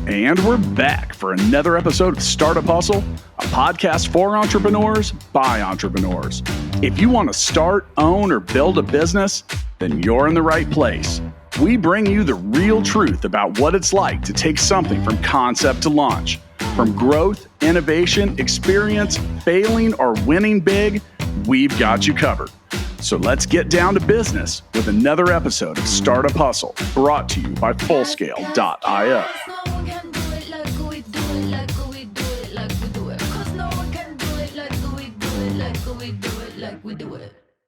And we're back for another episode of Startup Hustle, a podcast for entrepreneurs by entrepreneurs. If you want to start, own, or build a business, then you're in the right place. We bring you the real truth about what it's like to take something from concept to launch. From growth, innovation, experience, failing, or winning big, we've got you covered. So let's get down to business with another episode of Startup Hustle, brought to you by Fullscale.io.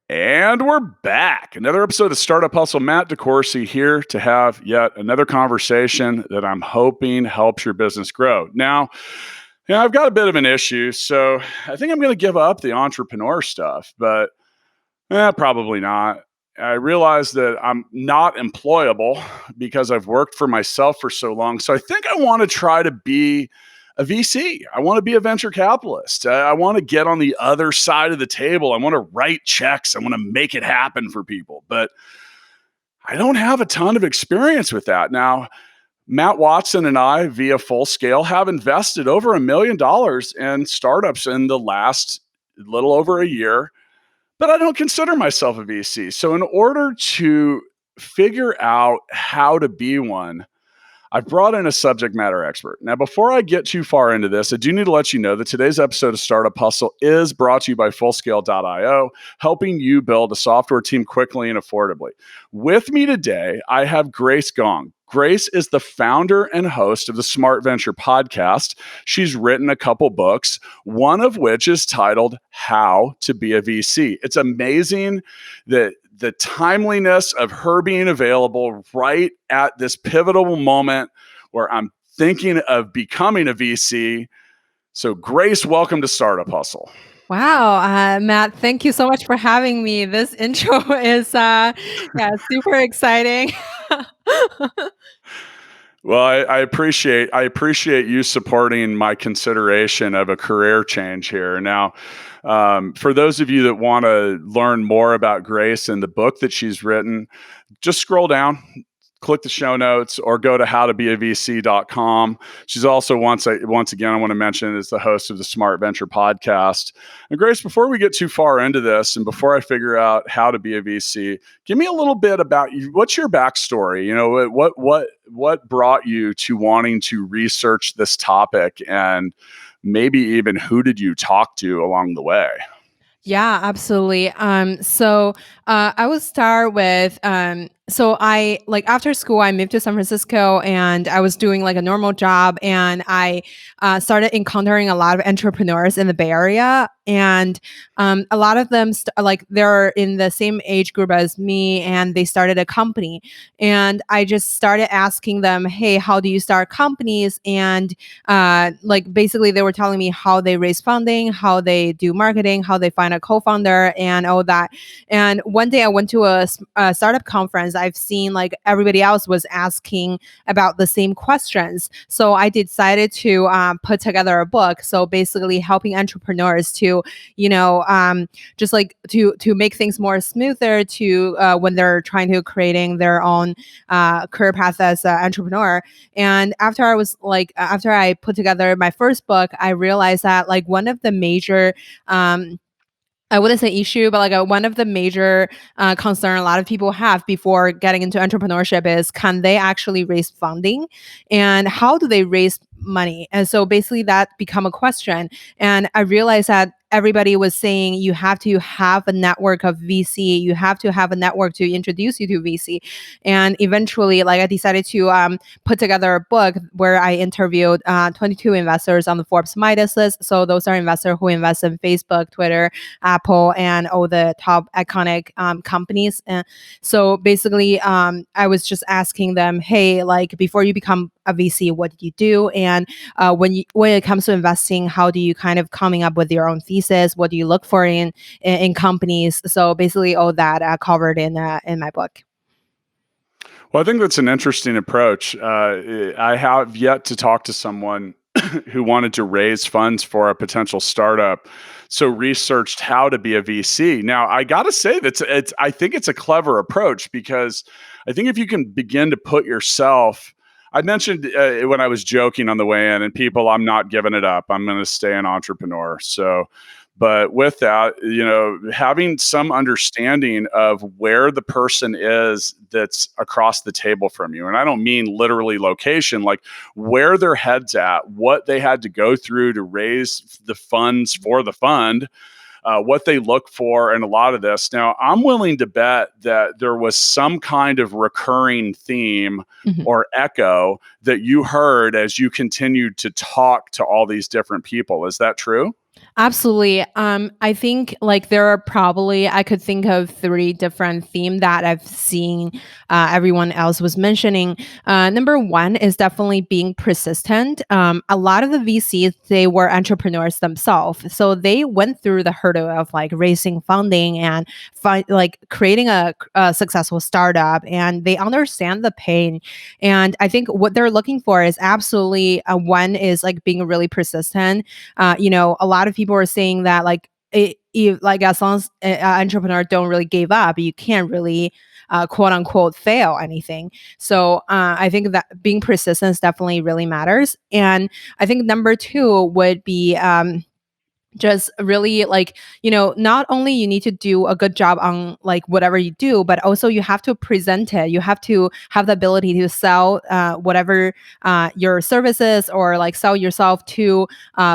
And we're back. Another episode of Startup Hustle. Matt DeCoursey here to have yet another conversation that I'm hoping helps your business grow. Now, I've got a bit of an issue, so I think I'm going to give up the entrepreneur stuff, but probably not. I realize that I'm not employable because I've worked for myself for so long. So I think I want to try to be a VC. I want to be a venture capitalist. I want to get on the other side of the table. I want to write checks. I want to make it happen for people. But I don't have a ton of experience with that. Now, Matt Watson and I, via Full Scale, have invested over $1 million in startups in the last little over a year. But I don't consider myself a VC. So in order to figure out how to be one, I've brought in a subject matter expert. Now, before I get too far into this, I do need to let you know that today's episode of Startup Hustle is brought to you by Fullscale.io, helping you build a software team quickly and affordably. With me today, I have Grace Gong. Grace is the founder and host of the Smart Venture podcast. She's written a couple books, one of which is titled How to Be a VC. It's amazing that the timeliness of her being available right at this pivotal moment where I'm thinking of becoming a VC. So Grace, welcome to Startup Hustle. Wow, Matt, thank you so much for having me. This intro is super exciting. Well, I appreciate you supporting my consideration of a career change here. Now, for those of you that want to learn more about Grace and the book that she's written, just scroll down, click the show notes, or go to howtobeavc.com. She's also, once again, I want to mention, is the host of the Smart Venture podcast. And Grace, before we get too far into this, and before I figure out how to be a VC, give me a little bit about you. What's your backstory? You know, what brought you to wanting to research this topic, and maybe even who did you talk to along the way? Yeah, absolutely. So I will start with so I after school I moved to San Francisco and I was doing like a normal job, and I started encountering a lot of entrepreneurs in the Bay Area, and a lot of them they're in the same age group as me, and they started a company, and I just started asking them, hey, how do you start companies? And basically they were telling me how they raise funding, how they do marketing, how they find a co-founder, and all that. And one day I went to a startup conference. I've seen like everybody else was asking about the same questions, so I decided to put together a book. So basically helping entrepreneurs to just like to make things more smoother to when they're trying to creating their own career path as an entrepreneur. And after I put together my first book, I realized that like one of the major I wouldn't say issue, but one of the major concern a lot of people have before getting into entrepreneurship is, can they actually raise funding, and how do they raise money? And so basically that become a question. And I realized that everybody was saying you have to have a network of VC, you have to have a network to introduce you to VC. And eventually, I decided to put together a book where I interviewed 22 investors on the Forbes Midas list. So those are investors who invest in Facebook, Twitter, Apple, and all the top iconic companies. And so basically, I was just asking them, hey, before you become a VC, what did you do? And when it comes to investing, how do you kind of coming up with your own thesis? What do you look for in companies? So basically, all that covered in my book. Well, I think that's an interesting approach. I have yet to talk to someone who wanted to raise funds for a potential startup, so researched how to be a VC. Now, I got to say I think it's a clever approach, because I think if you can begin to put yourself, I mentioned when I was joking on the way in, and people, I'm not giving it up. I'm going to stay an entrepreneur. So, but with that, having some understanding of where the person is that's across the table from you. And I don't mean literally location, like where their head's at, what they had to go through to raise the funds for the fund, what they look for, and a lot of this. Now, I'm willing to bet that there was some kind of recurring theme Mhm. or echo that you heard as you continued to talk to all these different people. Is that true? Absolutely. I think like there are probably I could think of three different themes that I've seen everyone else was mentioning. Number one is definitely being persistent. A lot of the VCs they were entrepreneurs themselves, so they went through the hurdle of like raising funding and like creating a successful startup, and they understand the pain. And I think what they're looking for is absolutely one is like being really persistent. A lot of people are saying that like like as long as entrepreneur don't really give up, you can't really quote unquote fail anything. So I think that being persistent definitely really matters. And I think number two would be just really like not only you need to do a good job on like whatever you do, but also you have to present it, you have to have the ability to sell whatever your services, or like sell yourself to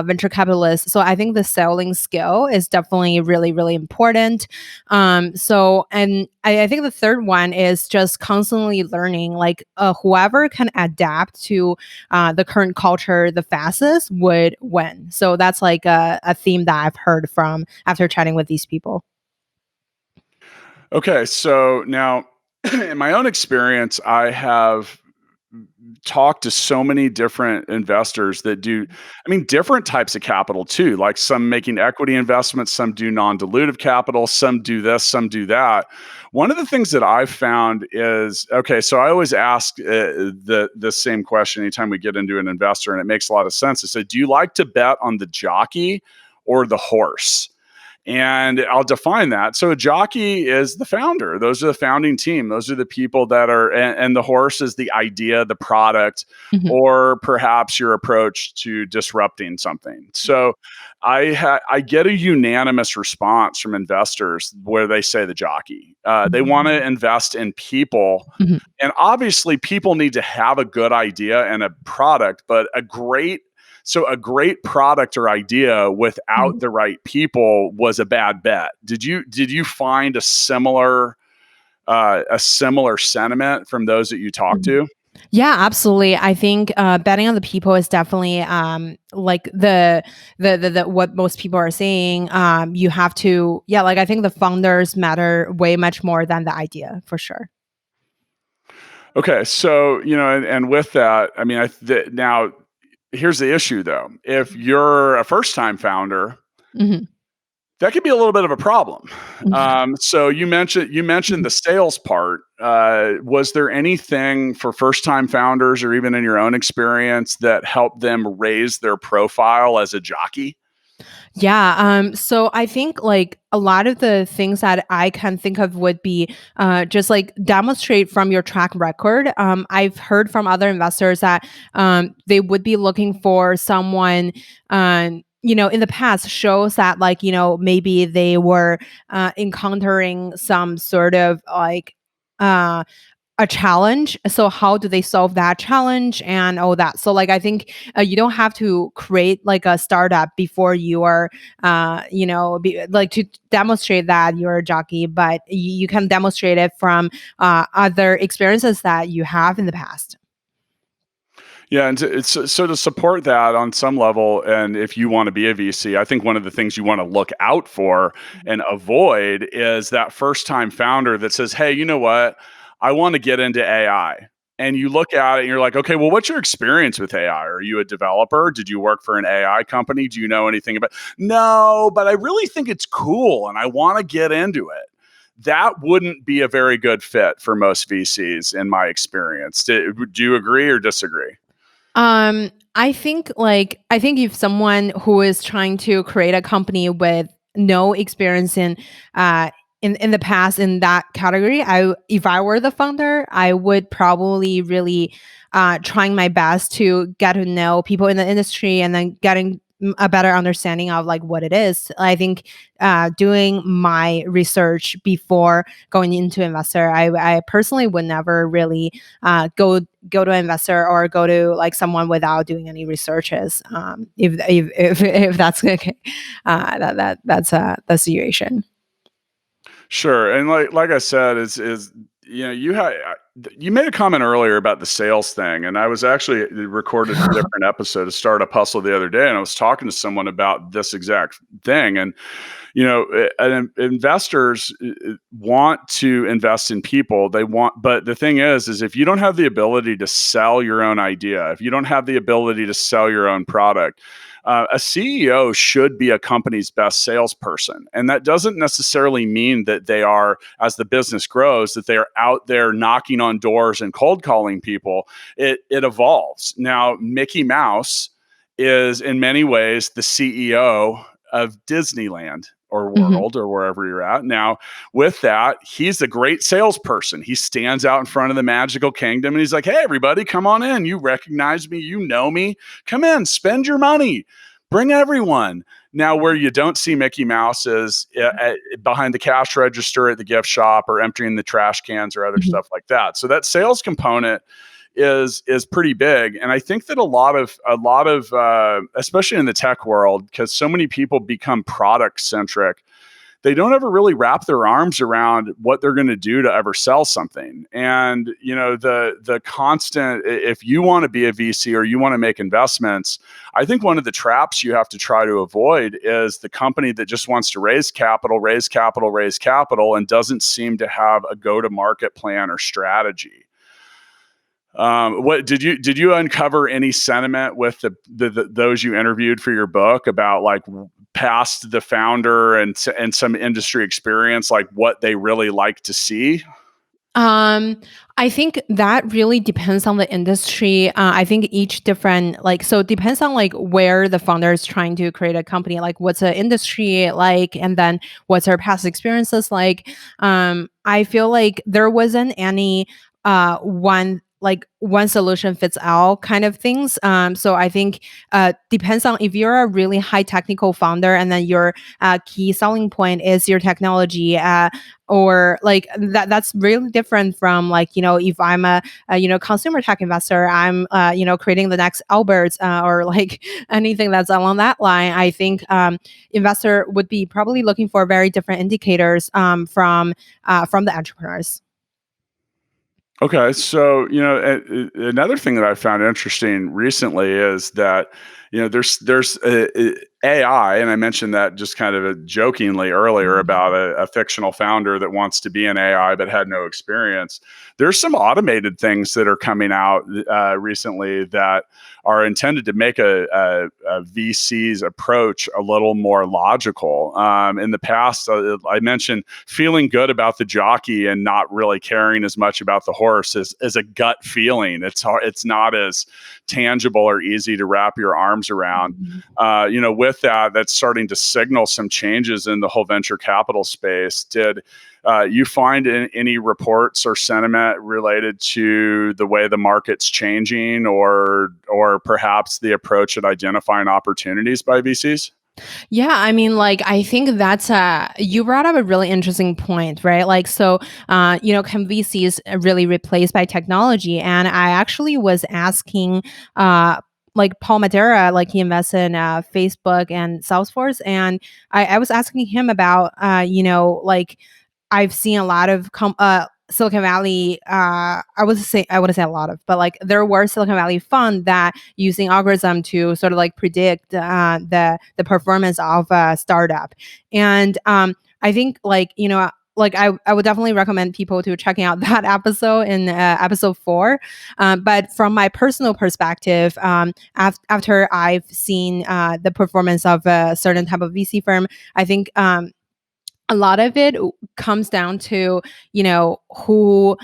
venture capitalists. So I think the selling skill is definitely really really important. And I think the third one is just constantly learning, like whoever can adapt to the current culture the fastest would win. So that's like a theme that I've heard from after chatting with these people. Okay, so now in my own experience, I have talked to so many different investors that do, I mean, different types of capital too. Like some making equity investments, some do non-dilutive capital, some do this, some do that. One of the things that I've found is, okay, so I always ask the same question anytime we get into an investor, and it makes a lot of sense. I say, do you like to bet on the jockey or the horse? And I'll define that. So a jockey is the founder. Those are the founding team. Those are the people that are, and the horse is the idea, the product, Mhm. or perhaps your approach to disrupting something. So I get a unanimous response from investors where they say the jockey. They want to invest in people. Mhm. And obviously, people need to have a good idea and a product, but a great product or idea without Mhm. the right people was a bad bet. Did you find a similar sentiment from those that you talked Mhm. to? Yeah, absolutely. I think betting on the people is definitely like the what most people are saying. You have to, yeah, like I think the founders matter way much more than the idea for sure. Okay, so and with that, I mean, now here's the issue though. If you're a first-time founder, Mhm. that could be a little bit of a problem. Yeah. So you mentioned Mhm. the sales part. Was there anything for first time founders, or even in your own experience, that helped them raise their profile as a jockey? Yeah. So I think like a lot of the things that I can think of would be just like demonstrate from your track record. I've heard from other investors that they would be looking for someone, in the past shows that like, maybe they were encountering some sort of like, uh, a challenge. So how do they solve that challenge and all that? So like I think you don't have to create like a startup before you are like to demonstrate that you're a jockey, but you can demonstrate it from other experiences that you have in the past. Yeah, and so to support that on some level, and if you want to be a VC, I think one of the things you want to look out for and avoid is that first time founder that says, "Hey, you know what? I want to get into AI." And you look at it and you're like, "Okay, well, what's your experience with AI? Are you a developer? Did you work for an AI company? Do you know anything about?" No, but I really think it's cool and I want to get into it. That wouldn't be a very good fit for most VCs in my experience. Do you agree or disagree? I think if someone who is trying to create a company with no experience uh in the past in that category, if I were the founder, I would probably really trying my best to get to know people in the industry and then getting a better understanding of like what it is. I think doing my research before going into investor, I personally would never really go to an investor or go to like someone without doing any researches. If that's okay, that's the situation. Sure, and like I said, is you made a comment earlier about the sales thing, and I was actually recorded a different episode of Startup Hustle the other day, and I was talking to someone about this exact thing, and investors want to invest in people. But the thing is if you don't have the ability to sell your own idea, if you don't have the ability to sell your own product, a CEO should be a company's best salesperson. And that doesn't necessarily mean that they are, as the business grows, that they are out there knocking on doors and cold calling people. It evolves. Now, Mickey Mouse is in many ways the CEO of Disneyland or Mhm. World or wherever you're at. Now, with that, he's a great salesperson. He stands out in front of the magical kingdom and he's like, hey, everybody, come on in. You recognize me. You know me. Come in, spend your money, bring everyone. Now, where you don't see Mickey Mouse is behind the cash register at the gift shop or emptying the trash cans or other Mhm. stuff like that. So that sales component is pretty big, and I think that a lot of especially in the tech world, because so many people become product centric, they don't ever really wrap their arms around what they're going to do to ever sell something. And the constant, if you want to be a VC or you want to make investments, I think one of the traps you have to try to avoid is the company that just wants to raise capital, and doesn't seem to have a go-to-market plan or strategy. What did you uncover any sentiment with those you interviewed for your book about like past the founder and some industry experience, like what they really like to see? Um, I think that really depends on the industry. I think each different so it depends on like where the founder is trying to create a company, like what's the industry like, and then what's her past experiences like. I feel like there wasn't any one solution fits all kind of things. So I think depends on if you're a really high technical founder and then your key selling point is your technology. Or like that's really different from like if I'm a consumer tech investor, I'm creating the next Albert or like anything that's along that line. I think investor would be probably looking for very different indicators from the entrepreneurs. Okay, so another thing that I found interesting recently is that there's AI, and I mentioned that just kind of jokingly earlier Mhm. about a fictional founder that wants to be an AI but had no experience. There's some automated things that are coming out recently that are intended to make a VC's approach a little more logical. In the past, I mentioned feeling good about the jockey and not really caring as much about the horse as a gut feeling. It's not as tangible or easy to wrap your arms around. Mhm. With that, that's starting to signal some changes in the whole venture capital space. Did you find any reports or sentiment related to the way the market's changing, or perhaps the approach at identifying opportunities by VCs? Yeah, I mean, like, I think that's you brought up a really interesting point, right? Like, so, can VCs really replaced by technology? And I actually was asking, like Paul Madeira, like he invests in Facebook and Salesforce, and I was asking him about, like I've seen a lot of Silicon Valley. I wouldn't say a lot of, but like there were Silicon Valley fund that using algorithm to sort of like predict the performance of a startup, and I think like I would definitely recommend people to checking out that episode in episode 4. But from my personal perspective, after I've seen the performance of a certain type of VC firm, I think a lot of it comes down to who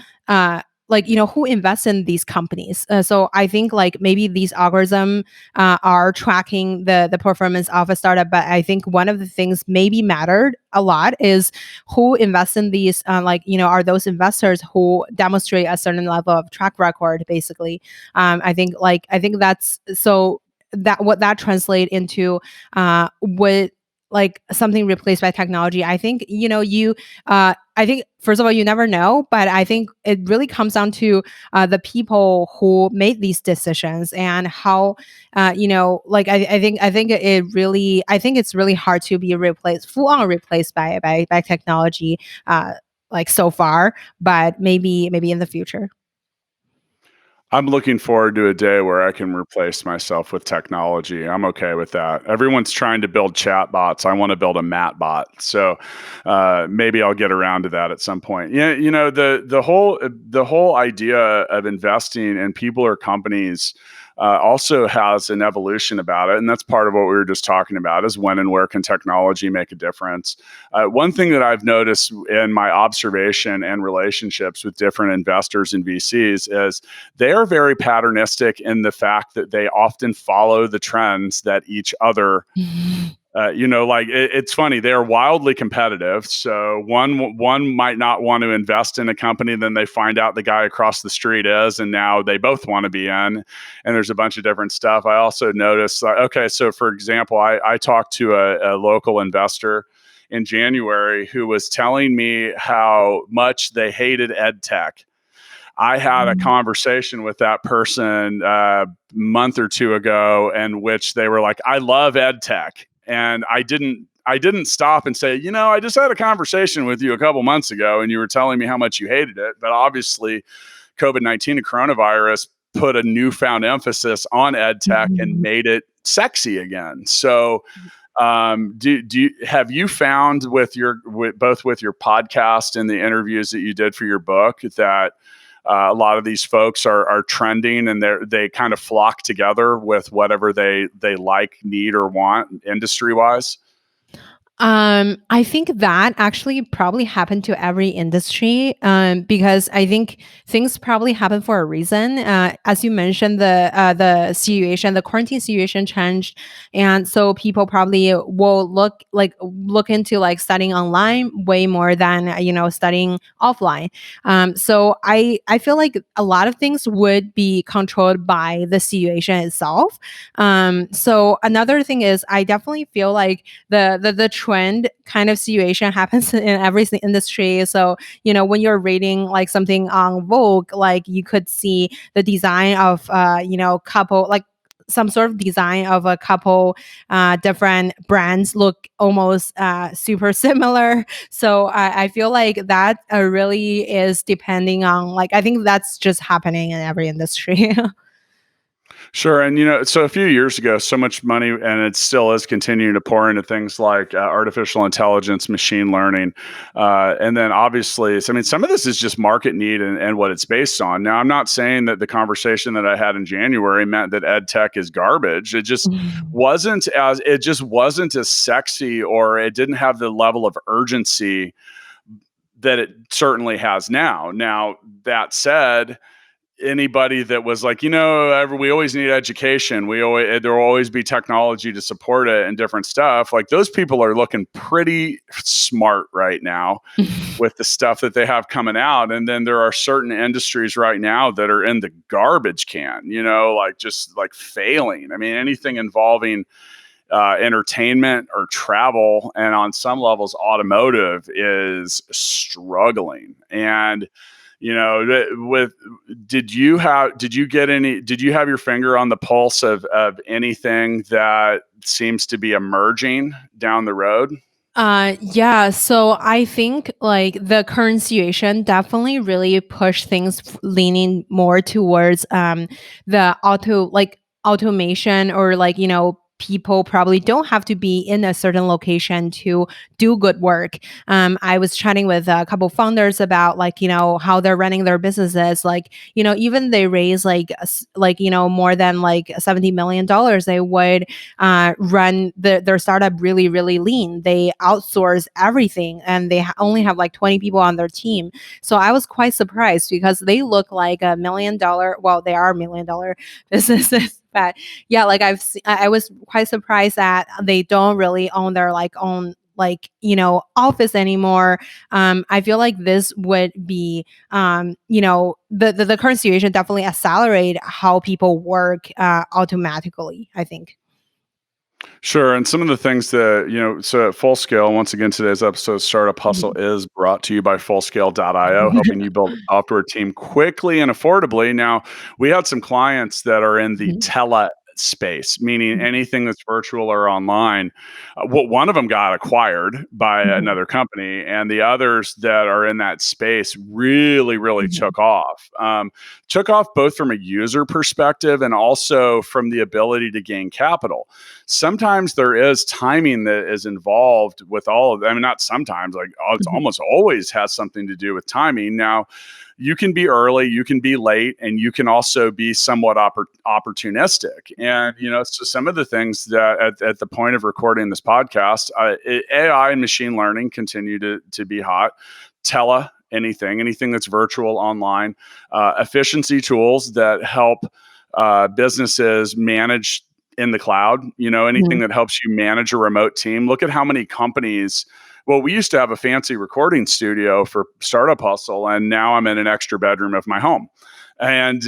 like who invests in these companies. So I think like maybe these algorithm are tracking the performance of a startup, but I think one of the things maybe mattered a lot is who invests in these. Like are those investors who demonstrate a certain level of track record, basically. I think that's so that what that translate into what like something replaced by technology. I think I think first of all you never know, but I think it really comes down to the people who made these decisions and how like I think it really I think it's really hard to be replaced full on replaced by technology like so far, but maybe in the future. I'm looking forward to a day where I can replace myself with technology. I'm okay with that. Everyone's trying to build chat bots. I want to build a mat bot. So maybe I'll get around to that at some point. Yeah, the whole idea of investing in people or companies also has an evolution about it, and that's part of what we were just talking about: is when and where can technology make a difference. One thing that I've noticed in my observation and relationships with different investors and VCs is they are very patternistic in the fact that they often follow the trends that each other like it's funny, they're wildly competitive. So one might not want to invest in a company, then they find out the guy across the street is, and now they both want to be in. And there's a bunch of different stuff. I also noticed, okay, so for example, I talked to a local investor in January who was telling me how much they hated ed tech. I had a conversation with that person a month or two ago in which they were like, I love ed tech. And I didn't stop and say, I just had a conversation with you a couple months ago and you were telling me how much you hated it. But obviously COVID-19 and coronavirus put a newfound emphasis on ed tech and made it sexy again. So do you have you found both with your podcast and the interviews that you did for your book that a lot of these folks are trending and they kind of flock together with whatever they like, need, or want industry wise? I think that actually probably happened to every industry, because I think things probably happen for a reason. As you mentioned, the situation, the quarantine situation changed, and so people probably will look into like studying online way more than studying offline. So I feel like a lot of things would be controlled by the situation itself. So another thing is I definitely feel like the trend kind of situation happens in every industry. So when you're reading like something on Vogue, like you could see the design of couple, like some sort of design of a couple different brands look almost super similar. So I feel like that really is depending on, like, I think that's just happening in every industry. Sure. And, so a few years ago, so much money, and it still is continuing to pour into things like artificial intelligence, machine learning. And then obviously, so, I mean, some of this is just market need and what it's based on. Now, I'm not saying that the conversation that I had in January meant that ed tech is garbage. It just wasn't as sexy, or it didn't have the level of urgency that it certainly has now. Now, that said, anybody that was like, we always need education. There will always be technology to support it and different stuff. Like, those people are looking pretty smart right now with the stuff that they have coming out. And then there are certain industries right now that are in the garbage can, like just like failing. I mean, anything involving entertainment or travel, and on some levels automotive, is struggling. And did you have your finger on the pulse of anything that seems to be emerging down the road? Yeah, so I think like the current situation definitely really pushed things leaning more towards the automation, or like people probably don't have to be in a certain location to do good work. I was chatting with a couple founders about like, how they're running their businesses. Like, even they raise like, more than like $70 million, they would run their startup really, really lean. They outsource everything and they only have like 20 people on their team. So I was quite surprised because they look like $1 million. Well, they are $1 million businesses, but yeah, like I was quite surprised that they don't really own their own office anymore. I feel like this would be the current situation definitely accelerate how people work automatically, I think. Sure. And some of the things that, so at Full Scale, once again, today's episode, Startup Hustle, Mhm. is brought to you by fullscale.io, helping you build a software team quickly and affordably. Now, we had some clients that are in the Mhm. tele space, meaning Mhm. anything that's virtual or online. One of them got acquired by Mhm. another company, and the others that are in that space really, really Mhm. took off both from a user perspective and also from the ability to gain capital. Sometimes there is timing that is involved with all of them. I mean, not sometimes, like it's Mhm. almost always has something to do with timing. Now, you can be early, you can be late, and you can also be somewhat opportunistic. And so some of the things that at the point of recording this podcast, AI and machine learning continue to be hot. Anything that's virtual, online, efficiency tools that help businesses manage in the cloud. Anything Mhm. that helps you manage a remote team. Look at how many companies. Well, we used to have a fancy recording studio for Startup Hustle, and now I'm in an extra bedroom of my home. And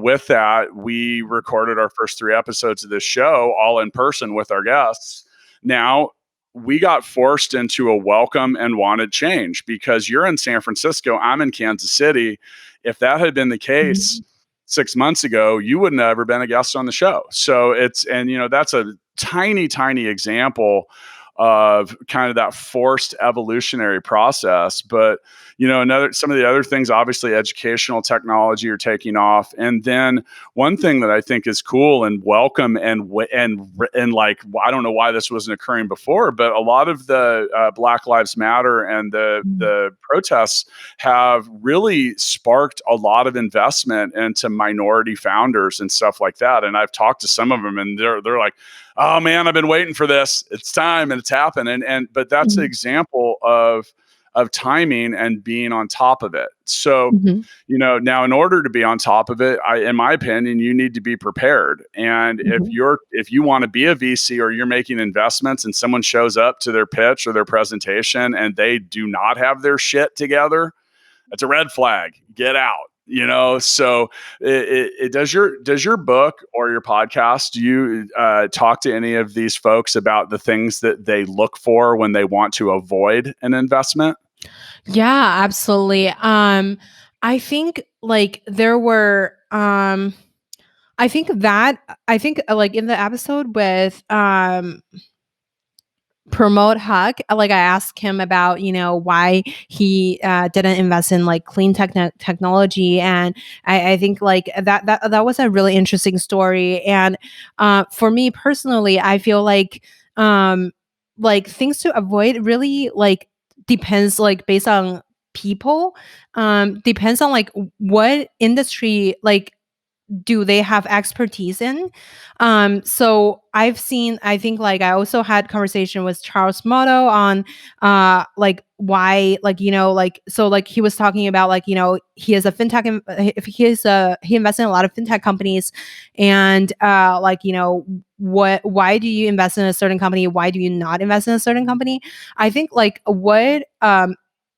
with that, we recorded our first 3 episodes of this show all in person with our guests. Now we got forced into a welcome and wanted change because you're in San Francisco, I'm in Kansas City. If that had been the case Mhm. 6 months ago, you wouldn't have ever been a guest on the show. So that's a tiny, tiny example of kind of that forced evolutionary process. But some of the other things, obviously educational technology are taking off. And then one thing that I think is cool and welcome and like, I don't know why this wasn't occurring before, but a lot of the Black Lives Matter and the protests have really sparked a lot of investment into minority founders and stuff like that. And I've talked to some of them, and they're like, "Oh man, I've been waiting for this. It's time, and it's happened." But that's an Mhm. example of timing and being on top of it. So, Mhm. now in order to be on top of it, in my opinion, you need to be prepared. And Mhm. if you want to be a VC or you're making investments and someone shows up to their pitch or their presentation and they do not have their shit together, that's a red flag. Get out. So does your book or your podcast, do you talk to any of these folks about the things that they look for when they want to avoid an investment? Yeah, absolutely. I think like there were I think like in the episode with Promote Huck, like I asked him about, why he didn't invest in like clean technology. And I think like that was a really interesting story. And for me personally, I feel like things to avoid really like depends like based on people, depends on like what industry like do they have expertise in. So I think like I also had conversation with Charles Motto on like why like like so like he was talking about like he is a fintech if he invests in a lot of fintech companies. And like what why do you invest in a certain company, why do you not invest in a certain company? I think like what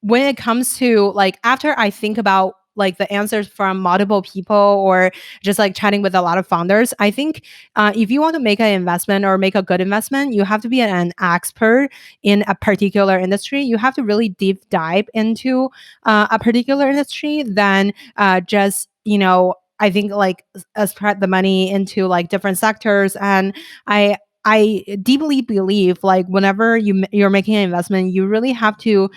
when it comes to like after I think about like the answers from multiple people or just like chatting with a lot of founders, I think if you want to make an investment or make a good investment, you have to be an expert in a particular industry. You have to really deep dive into a particular industry, then just I think like spread the money into like different sectors. And I deeply believe like whenever you're making an investment, you really have to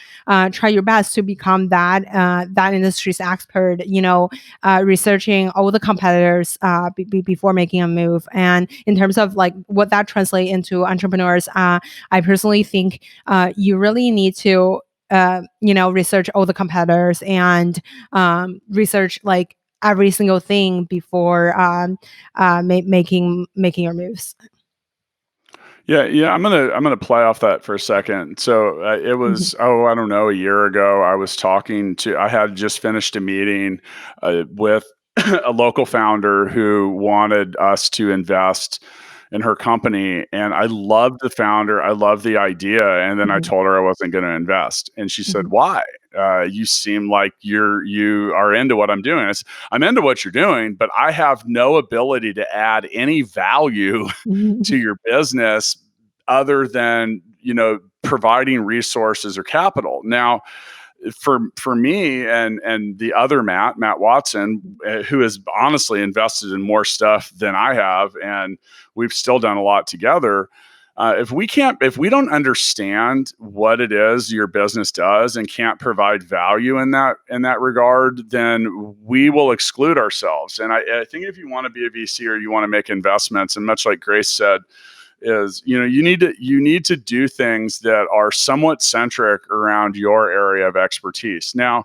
try your best to become that industry's expert. Researching all the competitors before making a move. And in terms of like what that translates into entrepreneurs, I personally think you really need to research all the competitors and research like every single thing before making your moves. Yeah. I'm gonna play off that for a second. So it Mhm, was, I don't know, a year ago. I had just finished a meeting with a local founder who wanted us to invest in her company, and I loved the founder. I loved the idea, and then I mhm, told her I wasn't going to invest, and she said, mhm, "Why? You seem like you are into what I'm doing." I'm into what you're doing, but I have no ability to add any value to mhm, your business other than providing resources or capital. Now for me and the other Matt Watson, who has honestly invested in more stuff than I have, and we've still done a lot together. If we don't understand what it is your business does and can't provide value in that regard, then we will exclude ourselves. And I think if you want to be a VC or you want to make investments, and much like Grace said, is you need to do things that are somewhat centric around your area of expertise. Now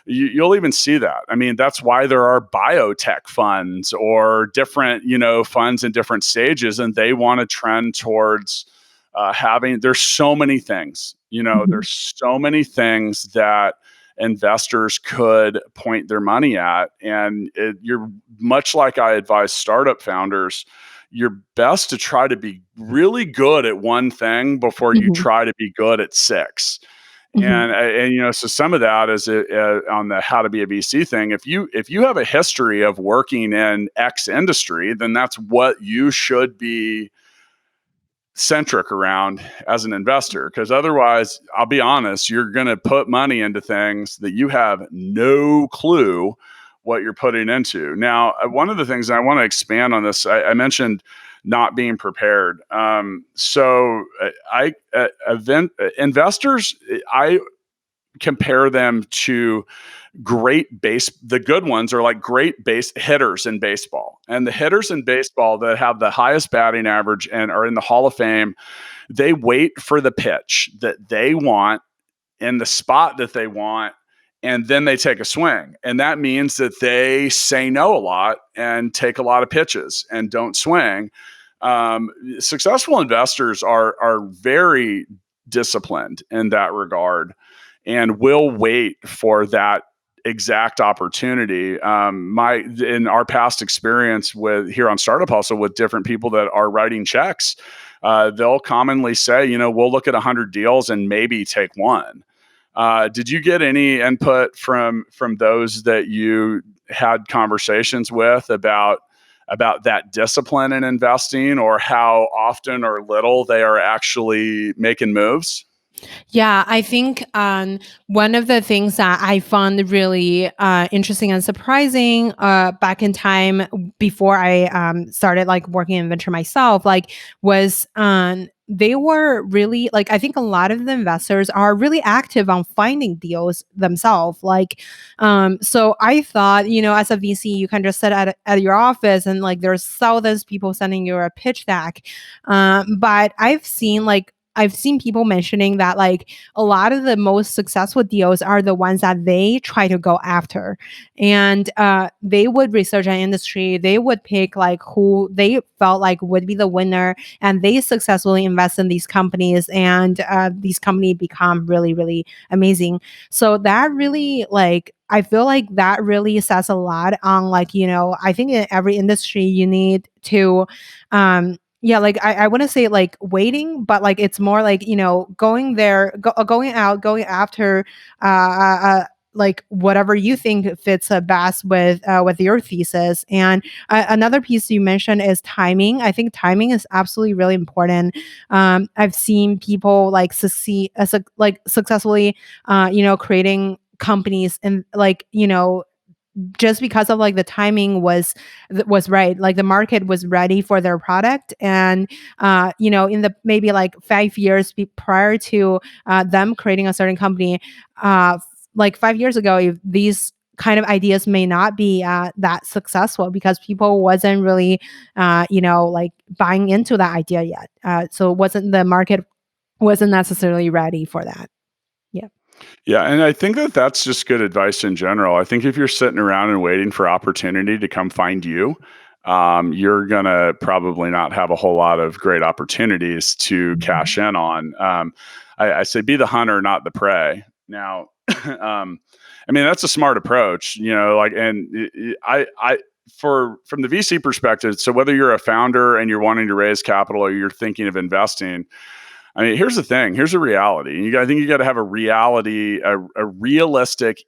you'll even see that. I mean, that's why there are biotech funds or different funds in different stages, and they want to trend towards having there's so many things, mhm, there's so many things that investors could point their money at. And you're much like I advise startup founders, you're best to try to be really good at one thing before you mhm, try to be good at six. mhm, And so some of that is on the how to be a VC thing. If you have a history of working in X industry, then that's what you should be centric around as an investor, because otherwise, I'll be honest, you're going to put money into things that you have no clue what you're putting into. Now, one of the things I want to expand on this, I mentioned not being prepared. So investors, I compare them to the good ones are like great base hitters in baseball. And the hitters in baseball that have the highest batting average and are in the Hall of Fame, they wait for the pitch that they want in the spot that they want, and then they take a swing. And that means that they say no a lot and take a lot of pitches and don't swing. Successful investors are very disciplined in that regard and will wait for that exact opportunity. In our past experience with here on Startup Hustle with different people that are writing checks, they'll commonly say, we'll look at 100 deals and maybe take one. Did you get any input from those that you had conversations with about that discipline in investing, or how often or little they are actually making moves? Yeah, I think one of the things that I found really interesting and surprising back in time before I started like working in venture myself, like was they were really like I think a lot of the investors are really active on finding deals themselves. Like, so I thought as a VC you can just sit at your office and like there's thousands of people sending you a pitch deck, but I've seen people mentioning that like a lot of the most successful deals are the ones that they try to go after, and they would research an industry. They would pick like who they felt like would be the winner, and they successfully invest in these companies, and these companies become really really amazing. So that really like I feel like that really says a lot on like I think in every industry you need to yeah, like I wouldn't say like waiting, but like it's more like going there, going out, going after, like whatever you think fits best with your thesis. And another piece you mentioned is timing. I think timing is absolutely really important. I've seen people like succeed, like successfully, creating companies and like just because of like the timing was right. Like the market was ready for their product, and in the maybe like 5 years prior to them creating a certain company, like 5 years ago, if these kind of ideas may not be that successful because people wasn't really like buying into that idea yet. So it wasn't the market wasn't necessarily ready for that. Yeah. Yeah, and I think that that's just good advice in general. I think if you're sitting around and waiting for opportunity to come find you, you're gonna probably not have a whole lot of great opportunities to cash in on. I say be the hunter, not the prey. Now, I mean that's a smart approach, like, and for from the VC perspective. So whether you're a founder and you're wanting to raise capital or you're thinking of investing, I mean, here's the thing. Here's a reality. I think you got to have a realistic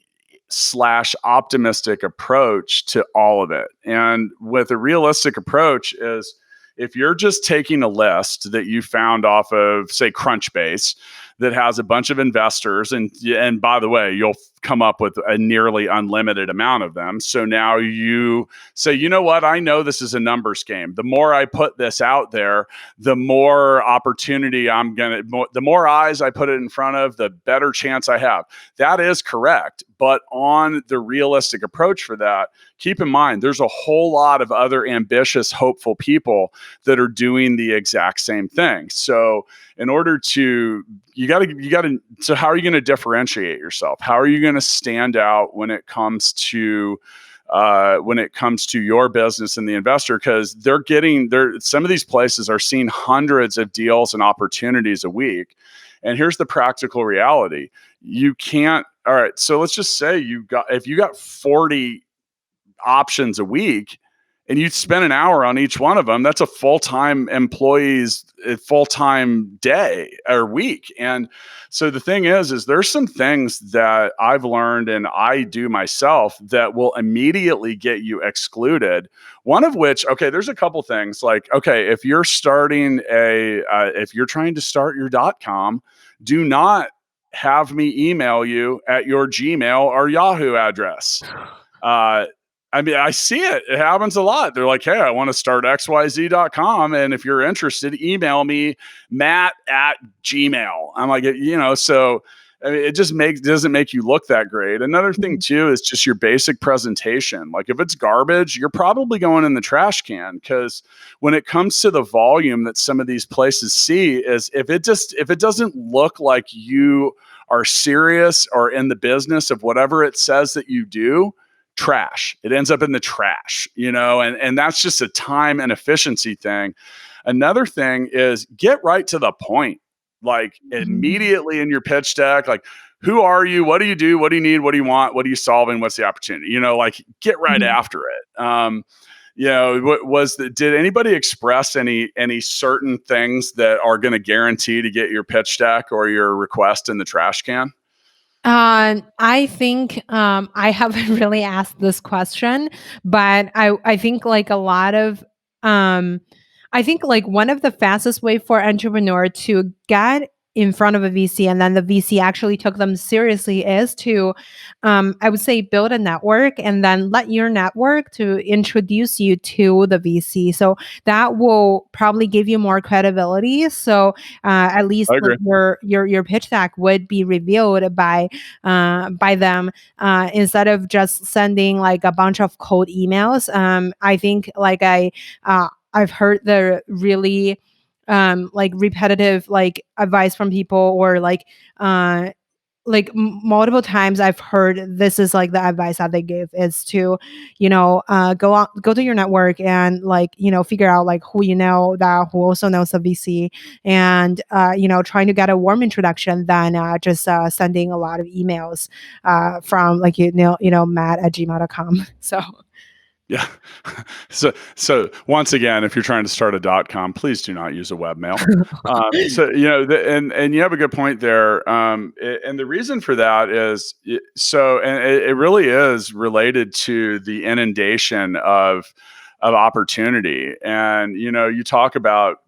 slash optimistic approach to all of it. And with a realistic approach is if you're just taking a list that you found off of, say, Crunchbase, that has a bunch of investors, and by the way, you'll come up with a nearly unlimited amount of them. So now you say, you know what? I know this is a numbers game. The more I put this out there, the more opportunity the more eyes I put it in front of, the better chance I have. That is correct. But on the realistic approach for that, keep in mind, there's a whole lot of other ambitious, hopeful people that are doing the exact same thing. So in order to, so how are you going to differentiate yourself? How are you going to stand out when it comes to your business and the investor? Because some of these places are seeing hundreds of deals and opportunities a week. And here's the practical reality. You can't, all right, so let's just say if you got 40 options a week and you spend an hour on each one of them, that's a full-time employee's full-time day or week. And so the thing is there's some things that I've learned and I do myself that will immediately get you excluded. One of which, okay, there's a couple things like, okay, if you're if you're trying to start your .com, do not have me email you at your Gmail or Yahoo address. I mean, I see it. It happens a lot. They're like, hey, I want to start xyz.com. And if you're interested, email me, matt@gmail. I'm like, so I mean, it just doesn't make you look that great. Another thing too is just your basic presentation. Like if it's garbage, you're probably going in the trash can, because when it comes to the volume that some of these places see is if it doesn't look like you are serious or in the business of whatever it says that you do, trash. It ends up in the trash, and that's just a time and efficiency thing. Another thing is get right to the point, like immediately in your pitch deck, like, who are you? What do you do? What do you need? What do you want? What are you solving? What's the opportunity? Like get right after it. Did anybody express any certain things that are going to guarantee to get your pitch deck or your request in the trash can? I think I haven't really asked this question, but I think like a lot of I think like one of the fastest way for entrepreneur to get in front of a VC and then the VC actually took them seriously is to I would say build a network and then let your network to introduce you to the VC. So that will probably give you more credibility. So at least I like agree. your pitch deck would be reviewed by them instead of just sending like a bunch of cold emails. I think like I've heard the really like repetitive like advice from people or multiple times I've heard this is like the advice that they give is to go to your network and like figure out like who who also knows the VC and trying to get a warm introduction than just sending a lot of emails from like matt@gmail.com. So Yeah. So once again, if you're trying to start a .com, please do not use a webmail. And you have a good point there. And the reason for that is it really is related to the inundation of opportunity. And you talk about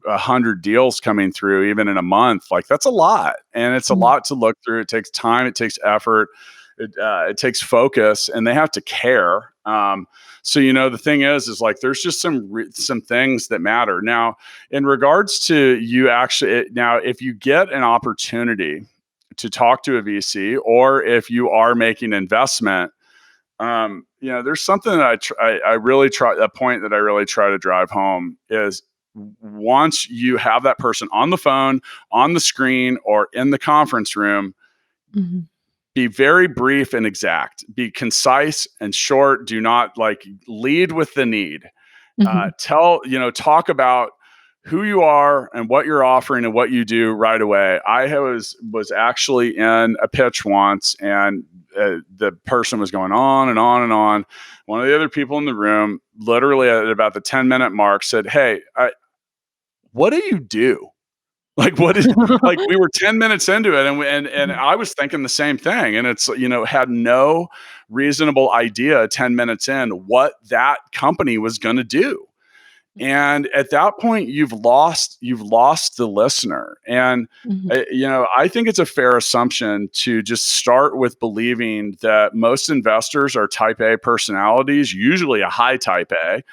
100 deals coming through even in a month. Like that's a lot, and it's a lot to look through. It takes time. It takes effort. it takes focus, and they have to care. So the thing is like there's just some things that matter. Now, in regards to you actually, now if you get an opportunity to talk to a VC, or if you are making investment, there's something that I really try. A point that I really try to drive home is, once you have that person on the phone, on the screen, or in the conference room, Mm-hmm. be very brief and exact. Be concise and short. Do not lead with the need. Mm-hmm. Talk about who you are and what you're offering and what you do right away. I was actually in a pitch once, and the person was going on and on and on. One of the other people in the room, literally at about the 10-minute mark, said, "Hey, what do you do?" Like, what is like, we were 10 minutes into it, and I was thinking the same thing. And it's, had no reasonable idea 10 minutes in what that company was going to do. And at that point, you've lost the listener. And Mm-hmm. I think it's a fair assumption to just start with believing that most investors are type A personalities, usually a high type A.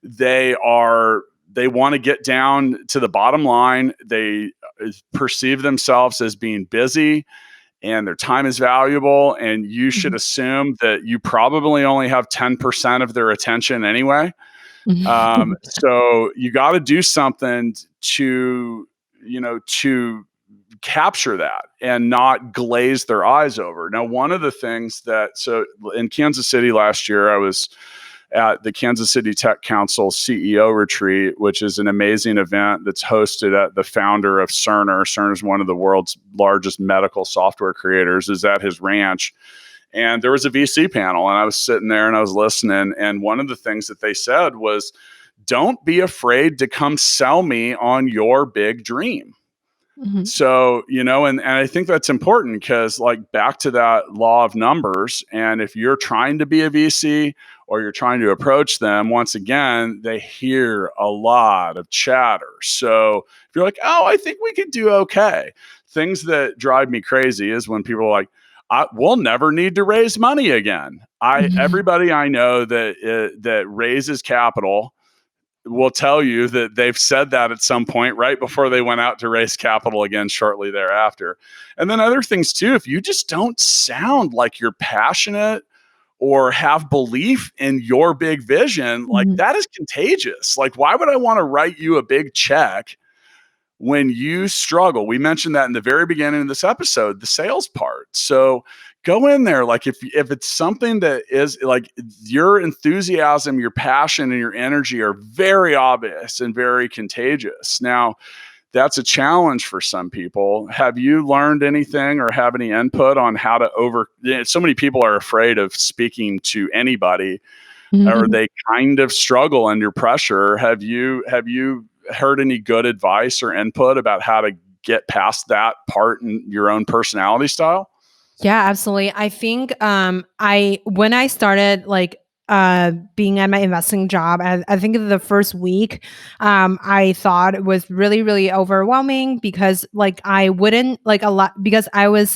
They want to get down to the bottom line. They perceive themselves as being busy, and their time is valuable. And you should assume that you probably only have 10% of their attention anyway. Mm-hmm. So you got to do something to capture that and not glaze their eyes over. Now, one of the things so in Kansas City last year, I was at the Kansas City Tech Council CEO retreat, which is an amazing event that's hosted at the founder of Cerner. Cerner is one of the world's largest medical software creators, is at his ranch. And there was a VC panel, and I was sitting there and I was listening. And one of the things that they said was, don't be afraid to come sell me on your big dream. Mm-hmm. So, and I think that's important, because back to that law of numbers. And if you're trying to be a VC or you're trying to approach them, once again, they hear a lot of chatter. So if you're like, oh, I think we could do okay. Things that drive me crazy is when people are like, we'll never need to raise money again. Everybody I know that raises capital will tell you that they've said that at some point right before they went out to raise capital again shortly thereafter. And then other things too, if you just don't sound like you're passionate or have belief in your big vision, like that is contagious. Like, why would I want to write you a big check when you struggle? We mentioned that in the very beginning of this episode, the sales part. So go in there. Like, if it's something that is like your enthusiasm, your passion, and your energy are very obvious and very contagious. Now, that's a challenge for some people. Have you learned anything or have any input on how to so many people are afraid of speaking to anybody, or they kind of struggle under pressure. Have you heard any good advice or input about how to get past that part in your own personality style? Yeah, absolutely. I think when I started being at my investing job, I think the first week, I thought it was really, really overwhelming, because I wouldn't a lot, because I was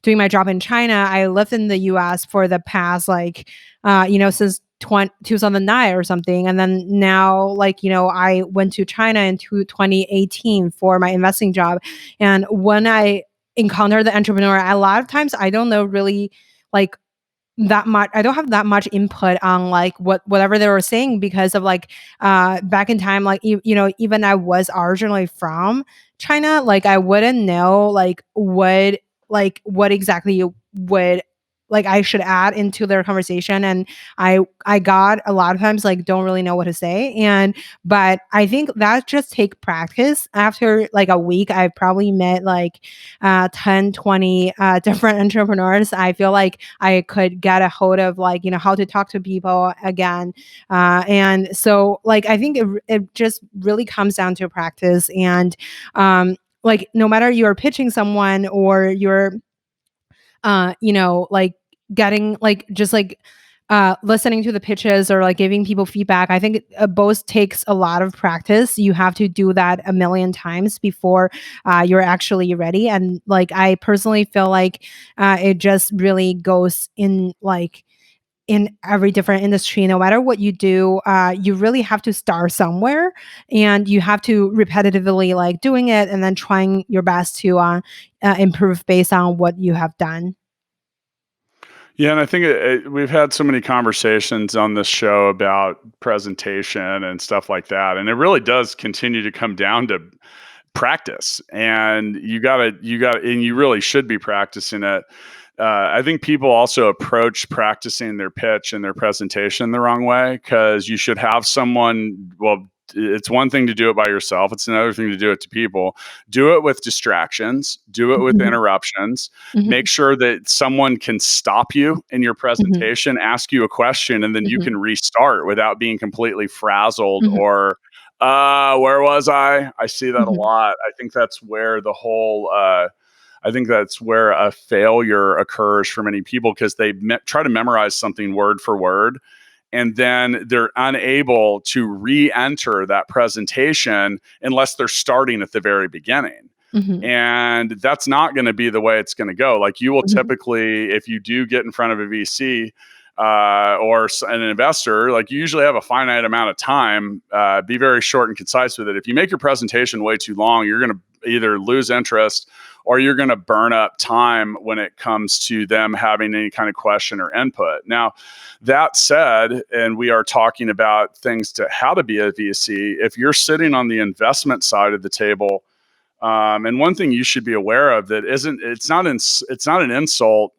doing my job in China. I lived in the US for the past since 2009 or something. And then now, I went to China in 2018 for my investing job. And when I encounter the entrepreneur, a lot of times I don't know really that much. I don't have that much input on whatever they were saying, because of back in time, even I was originally from China, I wouldn't know what exactly would I should add into their conversation. And I got a lot of times don't really know what to say. But I think that just take practice. After a week, I've probably met 10, 20 different entrepreneurs. I feel like I could get a hold of how to talk to people again. And so I think it just really comes down to practice. And no matter you're pitching someone or you're getting listening to the pitches or like giving people feedback, I think both takes a lot of practice. You have to do that a million times before you're actually ready. And like I personally feel like it just really goes in like in every different industry, no matter what you do, you really have to start somewhere, and you have to repetitively like doing it and then trying your best to improve based on what you have done. Yeah, and I think we've had so many conversations on this show about presentation and stuff like that, and it really does continue to come down to practice. And and you really should be practicing it. I think people also approach practicing their pitch and their presentation the wrong way, because you should have someone. Well, it's one thing to do it by yourself. It's another thing to do it to people. Do it with distractions. Do it with Mhm, interruptions. Make mhm, sure that someone can stop you in your mhm, presentation, ask you a question, and then you mhm, can restart without being completely frazzled mhm, or where was I? I see that a mhm, lot. I think that's where a failure occurs for many people, because they try to memorize something word for word, and then they're unable to re-enter that presentation unless they're starting at the very beginning. mhm, And that's not going to be the way it's going to go. Like, you will mhm, typically, if you do get in front of a VC or an investor, like, you usually have a finite amount of time. Be very short and concise with it. If you make your presentation way too long, you're going to either lose interest, or you're going to burn up time when it comes to them having any kind of question or input. Now, that said, and we are talking about things to how to be a VC, if you're sitting on the investment side of the table, and one thing you should be aware of that isn't it's not an insult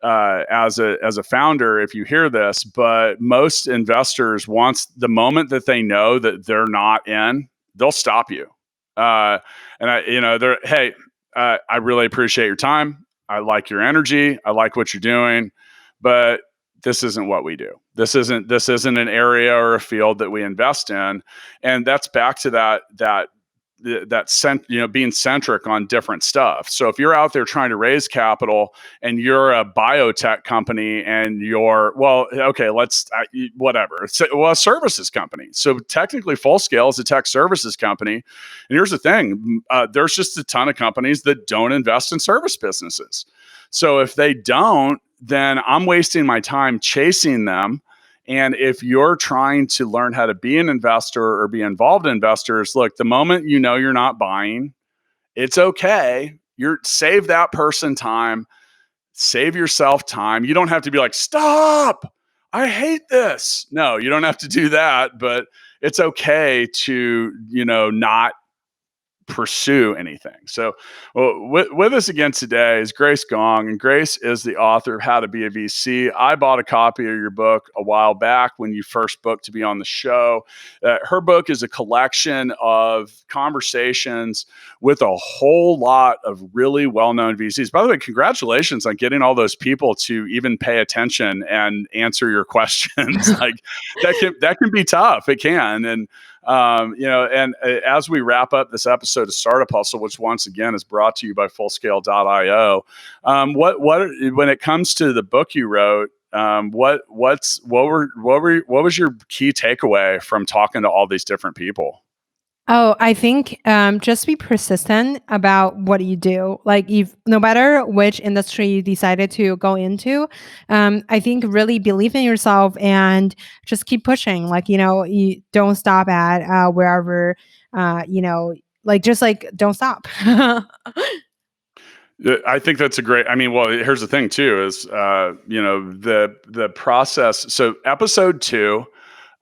as a founder if you hear this, but most investors, once the moment that they know that they're not in, they'll stop you. Uh, and they're, hey, I really appreciate your time. I like your energy. I like what you're doing, but this isn't what we do. This isn't an area or a field that we invest in. And that's back to being centric on different stuff. So if you're out there trying to raise capital and you're a biotech company and you're, well, okay, whatever, a services company. So technically Full Scale is a tech services company. And here's the thing, there's just a ton of companies that don't invest in service businesses. So if they don't, then I'm wasting my time chasing them. And if you're trying to learn how to be an investor or be involved in investors, look, the moment you know you're not buying, it's okay. Save that person time, save yourself time. You don't have to be like, stop, I hate this. No, you don't have to do that, but it's okay to, not pursue anything. So, well, with us again today is Grace Gong, and Grace is the author of How to Be a VC. I bought a copy of your book a while back when you first booked to be on the show. Her book is a collection of conversations with a whole lot of really well-known VCs. By the way, congratulations on getting all those people to even pay attention and answer your questions. Like, that can be tough. It can. And as we wrap up this episode of Startup Hustle, which once again is brought to you by Fullscale.io, when it comes to the book you wrote, what was your key takeaway from talking to all these different people? Oh, I think just be persistent about what you do. Like, if no matter which industry you decided to go into, I think really believe in yourself and just keep pushing. Like, you don't stop at wherever, like just like don't stop. I think that's a great. I mean, well, here's the thing too: is the process. So episode 2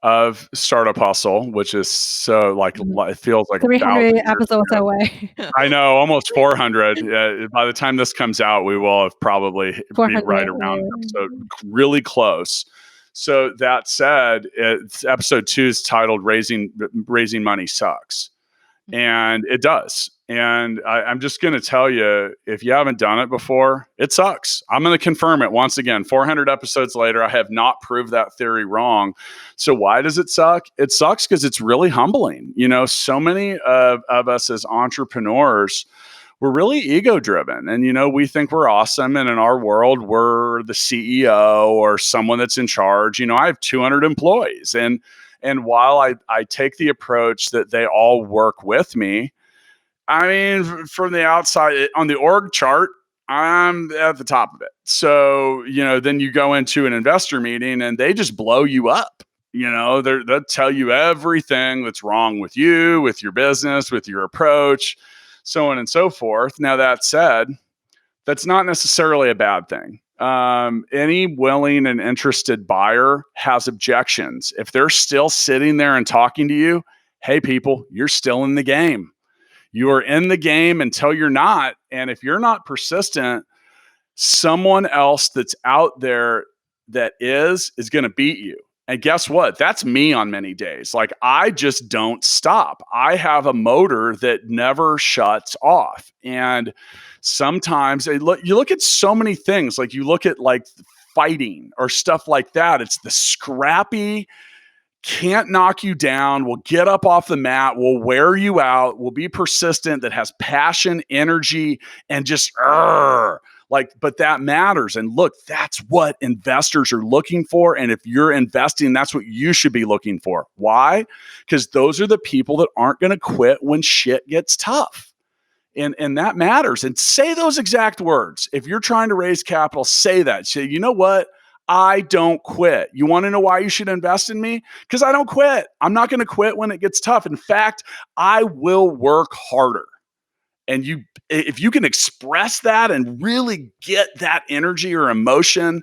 of Startup Hustle, which is so Mhm. it feels like 300 1,000 years episodes ago. away. I know, almost 400. By the time this comes out, we will have probably be right 400. around episode, really close. So that said, episode 2 is titled "Raising Money Sucks." And it does. And I'm just going to tell you, if you haven't done it before, it sucks. I'm going to confirm it once again. 400 episodes later, I have not proved that theory wrong. So why does it suck? It sucks because it's really humbling. So many of us as entrepreneurs, we're really ego driven. And, we think we're awesome. And in our world, we're the CEO or someone that's in charge. I have 200 employees. And while I take the approach that they all work with me, I mean, from the outside on the org chart, I'm at the top of it. So, then you go into an investor meeting and they just blow you up. They'll tell you everything that's wrong with you, with your business, with your approach, so on and so forth. Now, that said, that's not necessarily a bad thing. Any willing and interested buyer has objections. If they're still sitting there and talking to you, hey, people, you're still in the game. You are in the game until you're not. And if you're not persistent, someone else that's out there that is going to beat you. And guess what? That's me on many days. Like, I just don't stop. I have a motor that never shuts off. And sometimes you look at so many things, like you look at like fighting or stuff like that. It's the scrappy, can't knock you down, will get up off the mat, will wear you out, will be persistent, that has passion, energy, and just but that matters. And look, that's what investors are looking for. And if you're investing, that's what you should be looking for. Why? Because those are the people that aren't going to quit when shit gets tough. And that matters. And say those exact words. If you're trying to raise capital, say that. Say, you know what? I don't quit. You want to know why you should invest in me? Because I don't quit. I'm not going to quit when it gets tough. In fact, I will work harder. And if you can express that and really get that energy or emotion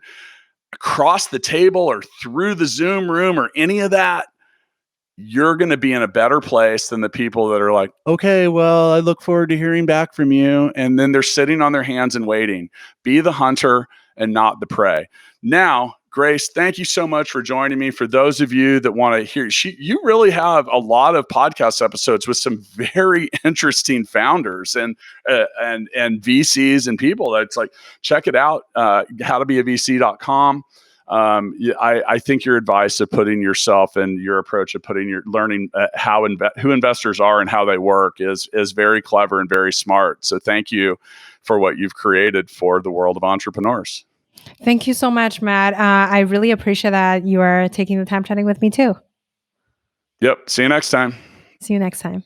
across the table or through the Zoom room or any of that, you're going to be in a better place than the people that are like, okay, well, I look forward to hearing back from you. And then they're sitting on their hands and waiting. Be the hunter and not the prey. Now, Grace, thank you so much for joining me. For those of you that want to hear, you really have a lot of podcast episodes with some very interesting founders and VCs and people. That's like, check it out, howtobeavc.com. I think your advice of putting yourself and your approach of learning who investors are and how they work is very clever and very smart. So thank you for what you've created for the world of entrepreneurs. Thank you so much, Matt. I really appreciate that you are taking the time chatting with me too. Yep. See you next time. See you next time.